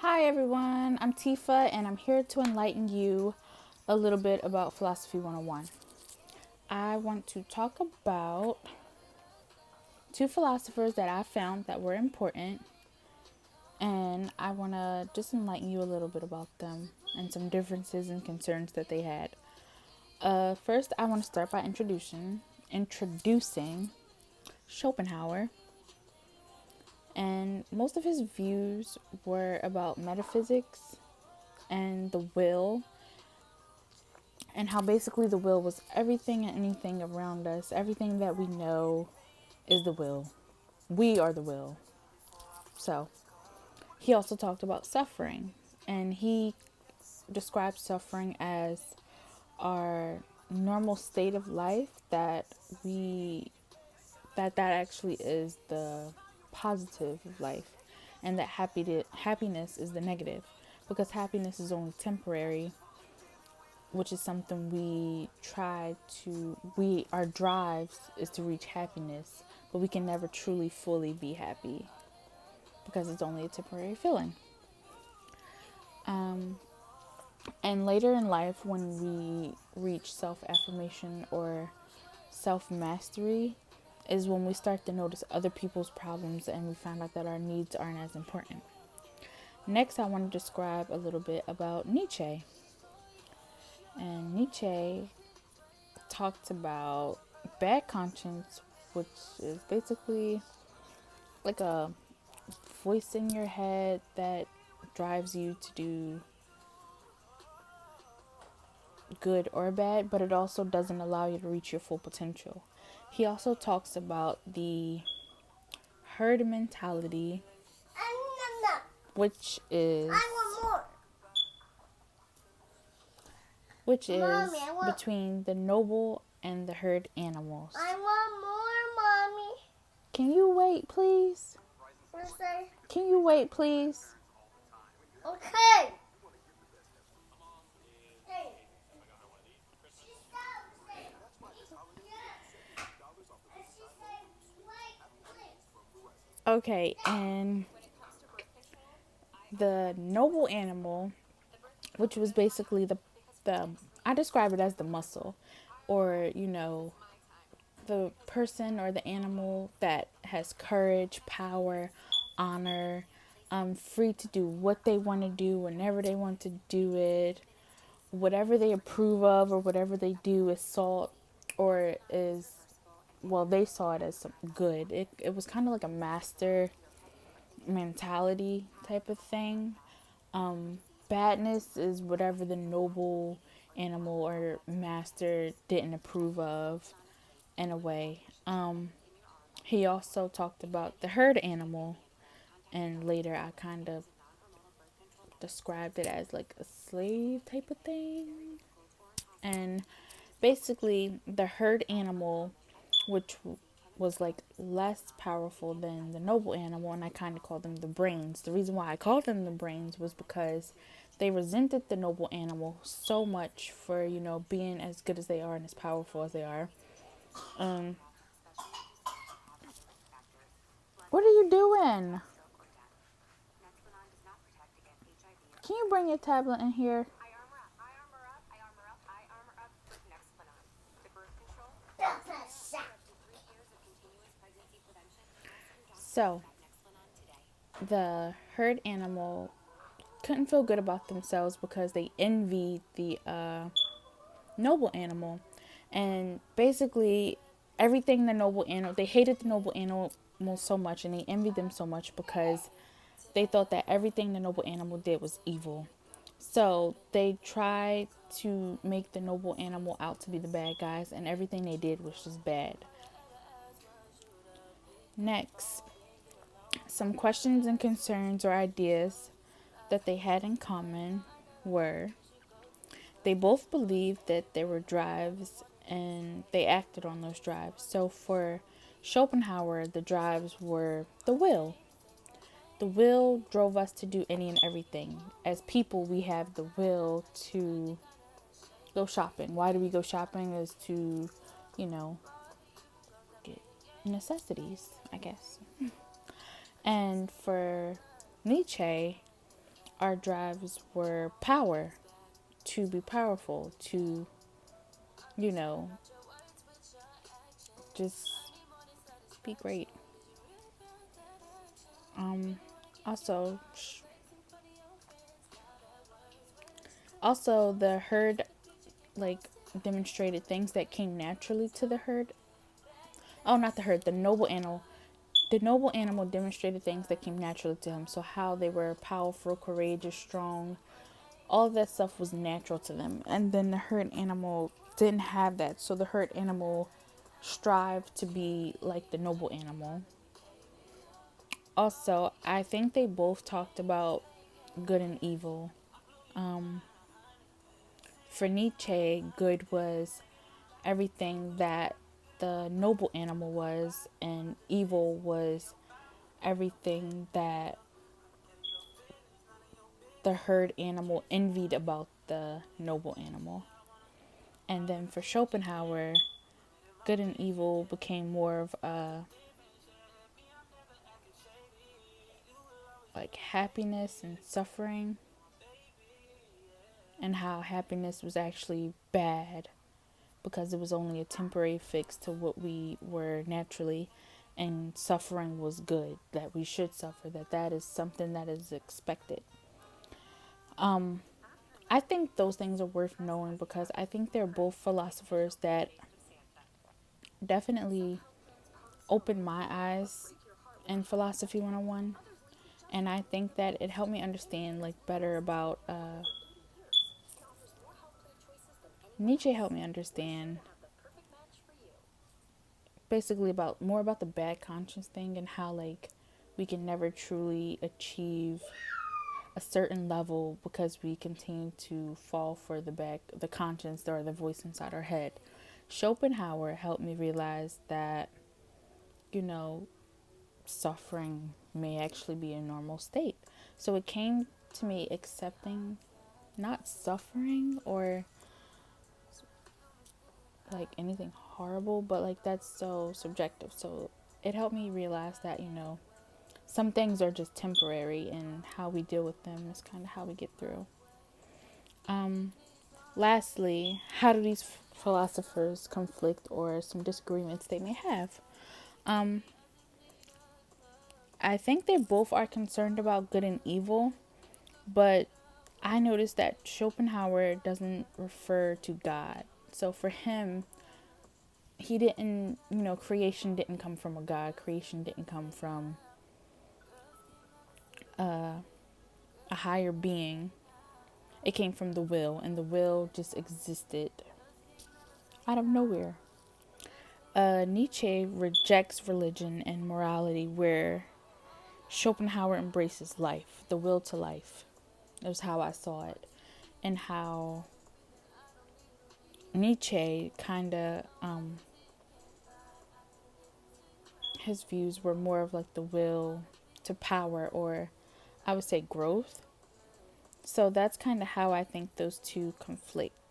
Hi everyone, I'm Tifa and I'm here to enlighten you a little bit about Philosophy 101. I want to talk about two philosophers that I found that were important, and I want to just enlighten you a little bit about them and some differences and concerns that they had. First, I want to start by introducing Schopenhauer, and most of his views were about metaphysics and the will, and how basically the will was everything and anything around us. Everything that we know is the will. We are the will. So he also talked about suffering, and he described suffering as our normal state of life, that actually is the positive of life, and that happiness is the negative, because happiness is only temporary, which is something our drives is to reach happiness, but we can never truly fully be happy because it's only a temporary feeling. And later in life, when we reach self-affirmation or self-mastery, is when we start to notice other people's problems and we find out that our needs aren't as important. Next, I want to describe a little bit about Nietzsche. And Nietzsche talked about bad conscience, which is basically like a voice in your head that drives you to do good or bad, but it also doesn't allow you to reach your full potential. He also talks about the herd mentality, which is between the noble and the herd animals. I want more, mommy. Can you wait, please? Can you wait, please? Okay. Okay, and the noble animal, which was basically the I describe it as the muscle, or the person or the animal that has courage, power, honor, free to do what they want to do whenever they want to do it, whatever they approve of or whatever they do is sought or is, well, they saw it as some good. It was kind of like a master mentality type of thing. Badness is whatever the noble animal or master didn't approve of, in a way. He also talked about the herd animal, and later I kind of described it as like a slave type of thing. And basically, the herd animal, which was like less powerful than the noble animal, and I kind of called them the brains. The reason why I called them the brains was because they resented the noble animal so much for, being as good as they are and as powerful as they are. Um, what are you doing? Can you bring your tablet in here? So, the herd animal couldn't feel good about themselves because they envied the noble animal. And basically, everything the noble animal, they hated the noble animal so much, and they envied them so much because they thought that everything the noble animal did was evil. So they tried to make the noble animal out to be the bad guys, and everything they did was just bad. Next, some questions and concerns or ideas that they had in common were they both believed that there were drives and they acted on those drives. So for Schopenhauer, the drives were the will. The will drove us to do any and everything. As people, we have the will to go shopping. Why do we go shopping? Is to, you know, get necessities, I guess. And for Nietzsche, our drives were power, to be powerful, to, you know, just be great. Um, also, also the herd like demonstrated things that came naturally to the herd. Oh, not the herd, the noble animal. The noble animal demonstrated things that came naturally to him. So how they were powerful, courageous, strong, all of that stuff was natural to them. And then the herd animal didn't have that. So the herd animal strived to be like the noble animal. Also, I think they both talked about good and evil. For Nietzsche, good was everything that the noble animal was, and evil was everything that the herd animal envied about the noble animal. And then for Schopenhauer, good and evil became more of a like happiness and suffering, and how happiness was actually bad because it was only a temporary fix to what we were naturally, and suffering was good, that we should suffer, that is something that is expected. I think those things are worth knowing because I think they're both philosophers that definitely opened my eyes in philosophy 101. And I think that it helped me understand like better about Nietzsche helped me understand basically about more about the bad conscience thing, and how like we can never truly achieve a certain level because we continue to fall for the conscience or the voice inside our head. Schopenhauer helped me realize that, you know, suffering may actually be a normal state. So it came to me accepting not suffering or like anything horrible, but like that's so subjective. So it helped me realize that, you know, some things are just temporary, and how we deal with them is kind of how we get through. Lastly, how do these philosophers conflict, or some disagreements they may have? I think they both are concerned about good and evil, but I noticed that Schopenhauer doesn't refer to God. So for him, he didn't, creation didn't come from a God. Creation didn't come from a higher being. It came from the will, and the will just existed out of nowhere. Nietzsche rejects religion and morality, where Schopenhauer embraces life, the will to life. That was how I saw it. And how Nietzsche kind of, his views were more of like the will to power, or I would say growth. So that's kind of how I think those two conflict.